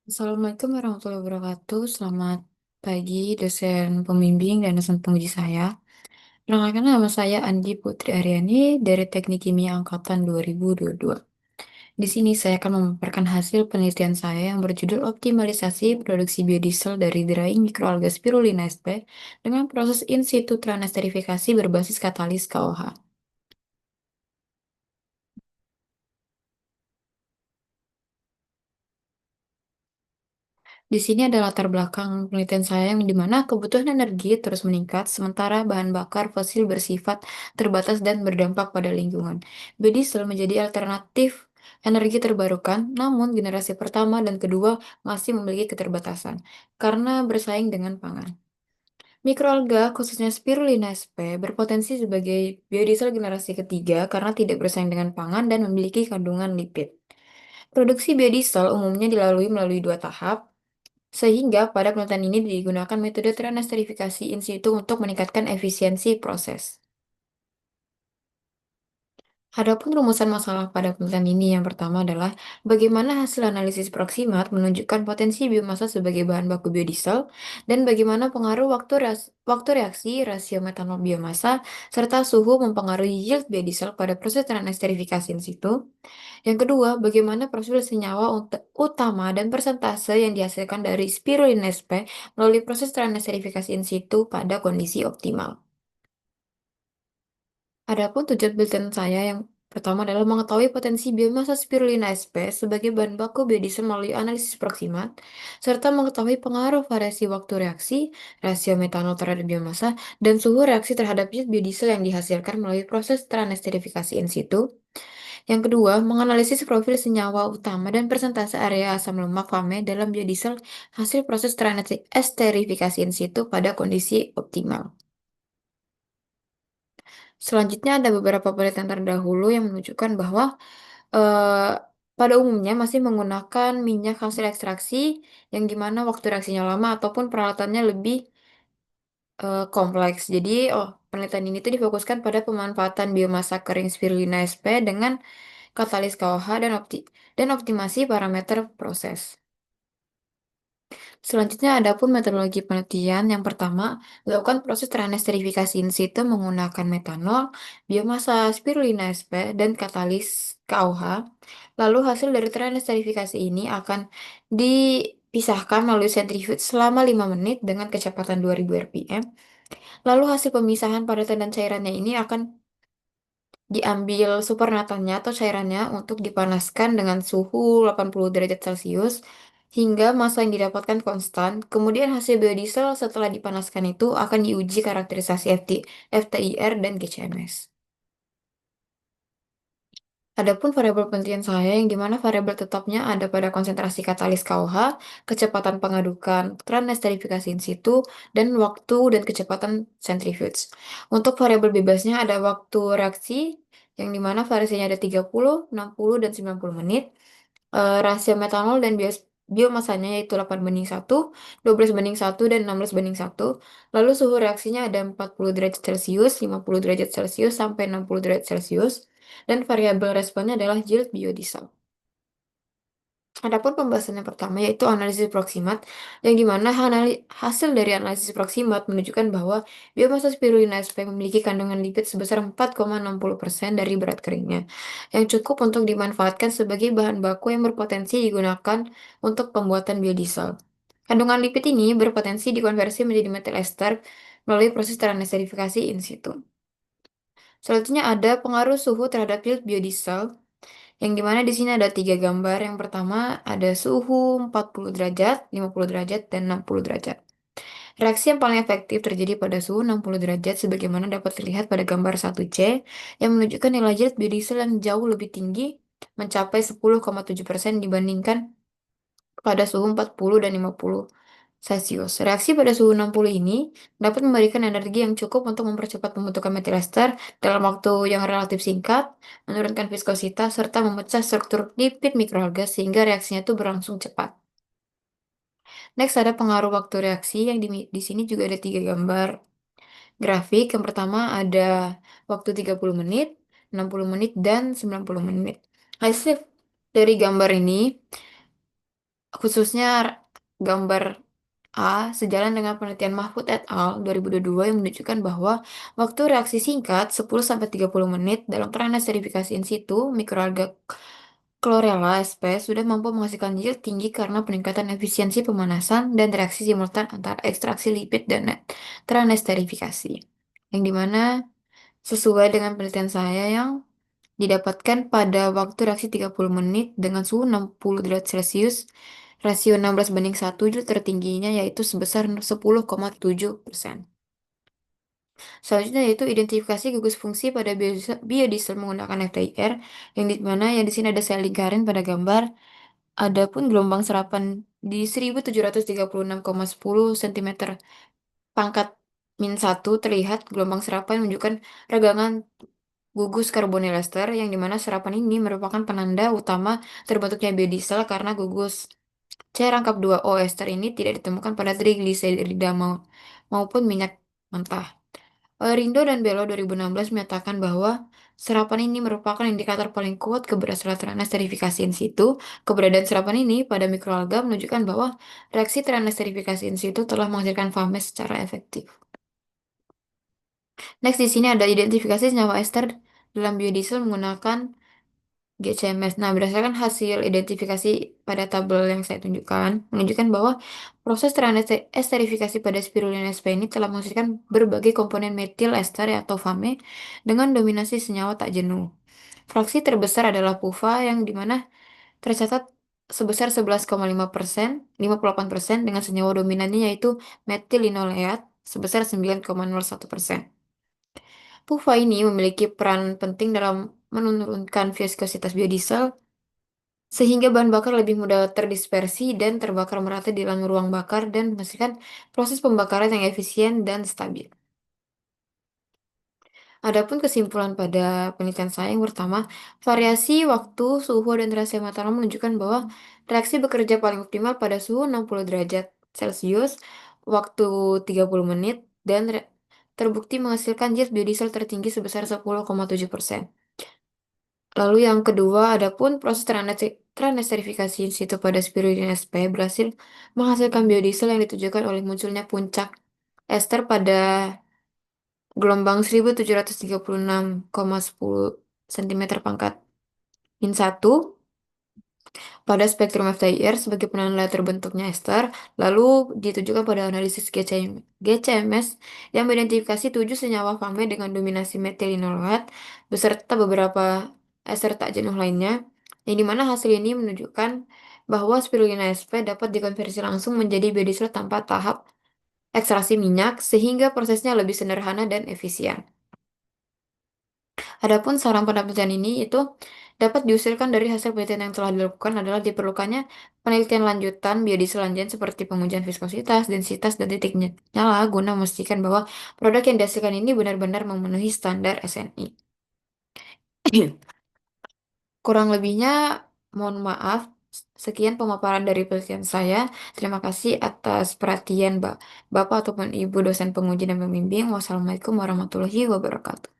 Assalamualaikum warahmatullahi wabarakatuh. Selamat pagi, dosen pembimbing dan dosen penguji saya. Perkenalkan nama saya Andi Putri Aryani dari Teknik Kimia Angkatan 2022. Di sini saya akan memaparkan hasil penelitian saya yang berjudul Optimalisasi Produksi Biodiesel dari Drying Mikroalga Spirulina sp dengan proses in situ transesterifikasi berbasis katalis KOH. Di sini ada latar belakang penelitian saya yang di mana kebutuhan energi terus meningkat sementara bahan bakar fosil bersifat terbatas dan berdampak pada lingkungan. Biodiesel menjadi alternatif energi terbarukan, namun generasi pertama dan kedua masih memiliki keterbatasan karena bersaing dengan pangan. Mikroalga, khususnya Spirulina sp, berpotensi sebagai biodiesel generasi ketiga karena tidak bersaing dengan pangan dan memiliki kandungan lipid. Produksi biodiesel umumnya dilalui melalui dua tahap, sehingga pada penelitian ini digunakan metode transesterifikasi in situ untuk meningkatkan efisiensi proses. Adapun rumusan masalah pada penelitian ini yang pertama adalah bagaimana hasil analisis proksimat menunjukkan potensi biomasa sebagai bahan baku biodiesel dan bagaimana pengaruh waktu reaksi, rasio metanol biomasa, serta suhu mempengaruhi yield biodiesel pada proses transesterifikasi in situ. Yang kedua, bagaimana profil senyawa utama dan persentase yang dihasilkan dari spirulina sp melalui proses transesterifikasi in situ pada kondisi optimal. Adapun tujuan penelitian saya yang pertama adalah mengetahui potensi biomasa spirulina sp sebagai bahan baku biodiesel melalui analisis proksimat, serta mengetahui pengaruh variasi waktu reaksi, rasio metanol terhadap biomasa, dan suhu reaksi terhadap biodiesel yang dihasilkan melalui proses transesterifikasi in situ. Yang kedua, menganalisis profil senyawa utama dan persentase area asam lemak Fame dalam biodiesel hasil proses esterifikasi in situ pada kondisi optimal. Selanjutnya ada beberapa penelitian terdahulu yang menunjukkan bahwa eh, pada umumnya masih menggunakan minyak hasil ekstraksi yang dimana waktu reaksinya lama ataupun peralatannya lebih kompleks. Jadi, penelitian ini tuh difokuskan pada pemanfaatan biomasa kering spirulina sp dengan katalis KOH dan optimasi parameter proses. Selanjutnya ada pun metodologi penelitian. Yang pertama, melakukan proses transesterifikasi in situ menggunakan metanol, biomasa spirulina sp, dan katalis KOH. Lalu hasil dari transesterifikasi ini akan dipisahkan melalui sentrifuge selama 5 menit dengan kecepatan 2000 rpm. Lalu hasil pemisahan parutan dan cairannya ini akan diambil supernatannya atau cairannya untuk dipanaskan dengan suhu 80 derajat Celcius hingga massa yang didapatkan konstan. Kemudian hasil biodiesel setelah dipanaskan itu akan diuji karakterisasi FTIR dan GCMS. Adapun variabel penelitian saya yang dimana variabel tetapnya ada pada konsentrasi katalis KOH, kecepatan pengadukan, transesterifikasi in situ, dan waktu dan kecepatan centrifuge. Untuk variabel bebasnya ada waktu reaksi yang dimana variasinya ada 30, 60, dan 90 menit. Rasio metanol dan biomasanya yaitu 8:1, 12:1, dan 16:1. Lalu suhu reaksinya ada 40 derajat Celcius, 50 derajat Celcius, sampai 60 derajat Celcius. Dan variabel responnya adalah yield biodiesel. Adapun pembahasan yang pertama yaitu analisis proksimat, yang dimana hasil dari analisis proksimat menunjukkan bahwa biomasa spirulina sp memiliki kandungan lipid sebesar 4,60% dari berat keringnya, yang cukup untuk dimanfaatkan sebagai bahan baku yang berpotensi digunakan untuk pembuatan biodiesel. Kandungan lipid ini berpotensi dikonversi menjadi metil ester melalui proses transesterifikasi in situ. Selanjutnya ada pengaruh suhu terhadap yield biodiesel, yang dimana di sini ada tiga gambar. Yang pertama ada suhu 40 derajat, 50 derajat, dan 60 derajat. Reaksi yang paling efektif terjadi pada suhu 60 derajat sebagaimana dapat terlihat pada gambar 1C yang menunjukkan nilai yield biodiesel yang jauh lebih tinggi mencapai 10,7% dibandingkan pada suhu 40 dan 50 Celcius. Reaksi pada suhu 60 ini dapat memberikan energi yang cukup untuk mempercepat pembentukan metil ester dalam waktu yang relatif singkat, menurunkan viskositas, serta memecah struktur lipid mikroalga sehingga reaksinya itu berlangsung cepat. Next ada pengaruh waktu reaksi yang di sini juga ada tiga gambar grafik. Yang pertama ada waktu 30 menit, 60 menit, dan 90 menit. Hasil dari gambar ini khususnya gambar A sejalan dengan penelitian Mahfud et al. 2022 yang menunjukkan bahwa waktu reaksi singkat 10-30 menit dalam proses verifikasi in situ mikroalga Chlorella sp sudah mampu menghasilkan yield tinggi karena peningkatan efisiensi pemanasan dan reaksi simultan antara ekstraksi lipid dan transesterifikasi. Yang dimana sesuai dengan penelitian saya yang didapatkan pada waktu reaksi 30 menit dengan suhu 60 derajat Celcius, rasio 16:1, yield tertingginya yaitu sebesar 10,7%. Selanjutnya yaitu identifikasi gugus fungsi pada biodiesel menggunakan FTIR, yang di mana yang di sini ada sel lingkaran pada gambar. Adapun gelombang serapan di 1736,10 cm pangkat -1 terlihat gelombang serapan menunjukkan regangan gugus karbonil ester, yang dimana serapan ini merupakan penanda utama terbentuknya biodiesel karena gugus C-2O ester ini tidak ditemukan pada trigliserida maupun minyak mentah. Rindo dan Bello 2016 menyatakan bahwa serapan ini merupakan indikator paling kuat keberhasilan esterifikasi in situ. Keberadaan serapan ini pada mikroalga menunjukkan bahwa reaksi transesterifikasi in situ telah menghasilkan fame secara efektif. Next, di sini ada identifikasi senyawa ester dalam biodiesel menggunakan GCMS. Nah, berdasarkan hasil identifikasi pada tabel yang saya tunjukkan, menunjukkan bahwa proses esterifikasi pada spirulina sp ini telah menghasilkan berbagai komponen metil ester atau FAME dengan dominasi senyawa tak jenuh. Fraksi terbesar adalah PUFA yang dimana tercatat sebesar 11,5%, 58% dengan senyawa dominannya yaitu metil linoleat sebesar 9,01%. PUFA ini memiliki peran penting dalam menurunkan viskositas biodiesel sehingga bahan bakar lebih mudah terdispersi dan terbakar merata di dalam ruang bakar dan menghasilkan proses pembakaran yang efisien dan stabil. Adapun kesimpulan pada penelitian saya yang pertama, variasi waktu, suhu, dan rasio mataram menunjukkan bahwa reaksi bekerja paling optimal pada suhu 60 derajat Celcius, waktu 30 menit, dan terbukti menghasilkan yield biodiesel tertinggi sebesar 10,7%. Lalu yang kedua, adapun proses transesterifikasi in situ pada spirulina sp berhasil menghasilkan biodiesel yang ditujukan oleh munculnya puncak ester pada gelombang 1736,10 cm pangkat min 1 pada spektrum FTIR sebagai penanda terbentuknya ester, lalu ditujukan pada analisis GCMS yang mengidentifikasi 7 senyawa FAME dengan dominasi metilinoleuat beserta beberapa ester tak jenuh lainnya, yang dimana hasil ini menunjukkan bahwa spirulina sp dapat dikonversi langsung menjadi biodiesel tanpa tahap ekstraksi minyak, sehingga prosesnya lebih sederhana dan efisien. Adapun saran pada penelitian ini itu dapat diusulkan dari hasil penelitian yang telah dilakukan adalah diperlukannya penelitian lanjutan biodiesel lanjutan seperti pengujian viskositas, densitas, dan titik nyala guna memastikan bahwa produk yang dihasilkan ini benar-benar memenuhi standar SNI. Kurang lebihnya, mohon maaf. Sekian pemaparan dari penelitian saya. Terima kasih atas perhatian Bapak ataupun Ibu dosen penguji dan pembimbing. Wassalamualaikum warahmatullahi wabarakatuh.